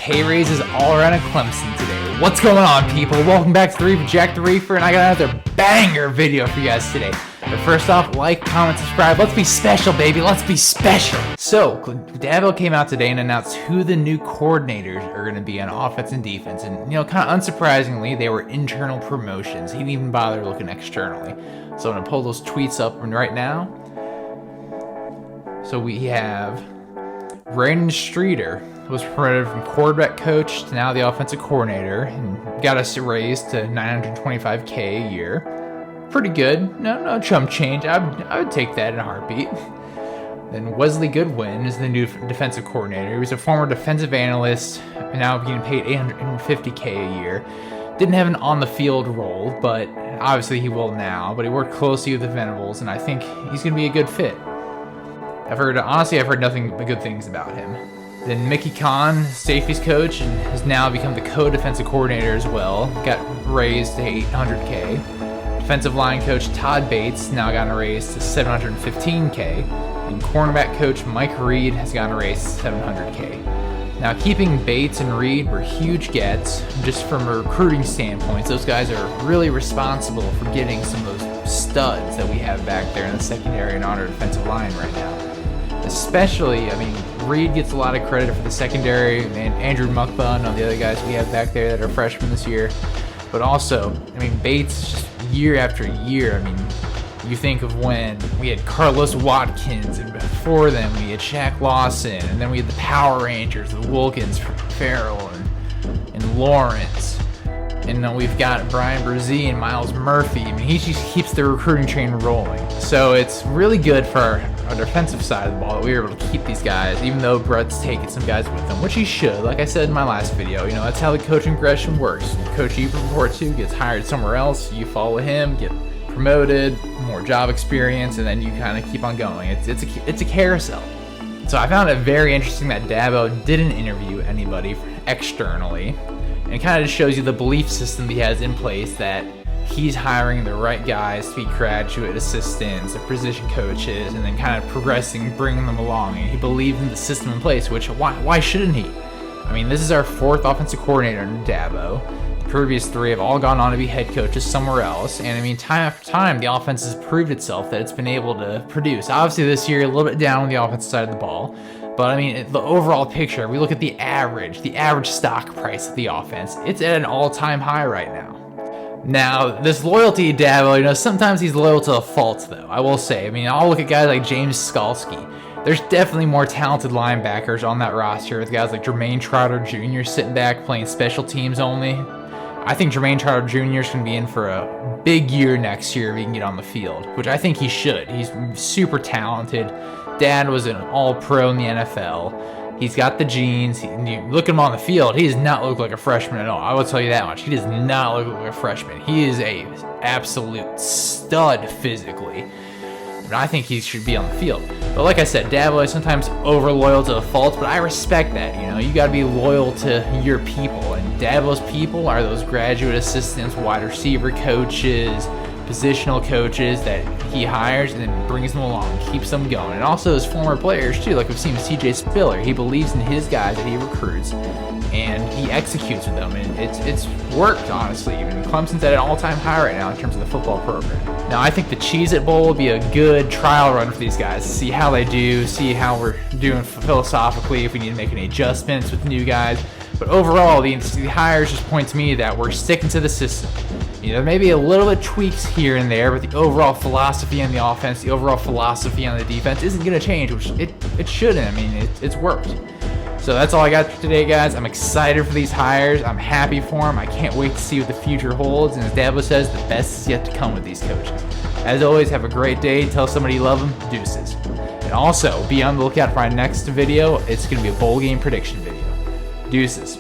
pay raises all around in Clemson today. What's going on, people? Welcome back to the Reefer, Jack the Reefer, and I got another banger video for you guys today. But first off, like, comment, subscribe. Let's be special, baby. Let's be special. So, Dabo came out today and announced who the new coordinators are going to be on offense and defense. And, kind of unsurprisingly, they were internal promotions. He didn't even bother looking externally. So I'm going to pull those tweets up right now. So we have Streeter was promoted from quarterback coach to now the offensive coordinator and got us raised to $925K a year. Pretty good. No chump change. I would take that in a heartbeat. Then Wesley Goodwin is the new defensive coordinator. He was a former defensive analyst and now getting paid $850K a year. Didn't have an on-the-field role, but obviously he will now. But he worked closely with the Venables, and I think he's going to be a good fit. I've heard nothing but good things about him. Then Mickey Kahn, safeties coach, and has now become the co-defensive coordinator as well. Got raised to $800K. Defensive line coach Todd Bates now gotten raised to $715K. And cornerback coach Mike Reed has gotten raised to $700K. Now, keeping Bates and Reed were huge gets, just from a recruiting standpoint. Those guys are really responsible for getting some of those studs that we have back there in the secondary and on our defensive line right now. Especially, Reed gets a lot of credit for the secondary, and Andrew Muckba and all the other guys we have back there that are freshmen this year. But also, Bates, just year after year, you think of when we had Carlos Watkins, and before them we had Shaq Lawson, and then we had the Power Rangers, the Wilkins, Farrell, and Lawrence. And then we've got Brian Brzee and Miles Murphy. He just keeps the recruiting train rolling. So it's really good for our defensive side of the ball that we were able to keep these guys, even though Brett's taking some guys with him, which he should. Like I said in my last video, that's how the coaching progression works. The coach you report to gets hired somewhere else, you follow him, get promoted, more job experience, and then you kind of keep on going. It's a carousel. So I found it very interesting that Dabo didn't interview anybody externally. And it kind of just shows you the belief system he has in place, that he's hiring the right guys to be graduate assistants or position coaches, and then kind of progressing, bringing them along. And he believes in the system in place, which why shouldn't he? This is our fourth offensive coordinator in Dabo. The previous three have all gone on to be head coaches somewhere else. And time after time, the offense has proved itself that it's been able to produce. Obviously this year, a little bit down on the offensive side of the ball. But the overall picture, we look at the average stock price of the offense. It's at an all-time high right now. Now, this loyalty to Dabo, sometimes he's loyal to a fault, though. I will say. I'll look at guys like James Skalski. There's definitely more talented linebackers on that roster, with guys like Jermaine Trotter Jr. sitting back playing special teams only. I think Jermaine Trotter Jr. is going to be in for a big year next year if he can get on the field, which I think he should. He's super talented. Dad was an all-pro in the NFL. He's got the genes. You look at him on the field, he does not look like a freshman at all. I will tell you that much. He does not look like a freshman. He is a absolute stud physically. And I think he should be on the field. But like I said, Dabo is sometimes over-loyal to a fault, but I respect that. You got to be loyal to your people. And Dabo's people are those graduate assistants, wide receiver coaches, positional coaches that he hires and then brings them along, keeps them going. And also his former players too, like we've seen with CJ Spiller. He believes in his guys that he recruits and he executes with them, and it's worked, honestly. Clemson's at an all-time high right now in terms of the football program. Now I think the Cheez-It Bowl will be a good trial run for these guys to see how they do, see how we're doing philosophically, if we need to make any adjustments with new guys. But overall, the hires just point to me that we're sticking to the system. Maybe a little bit tweaks here and there, but the overall philosophy on the offense, the overall philosophy on the defense isn't going to change, which it shouldn't. It's worked. So that's all I got for today, guys. I'm excited for these hires. I'm happy for them. I can't wait to see what the future holds. And as Dabo says, the best is yet to come with these coaches. As always, have a great day. Tell somebody you love them. Deuces. And also, be on the lookout for our next video. It's going to be a bowl game prediction video. Deuces.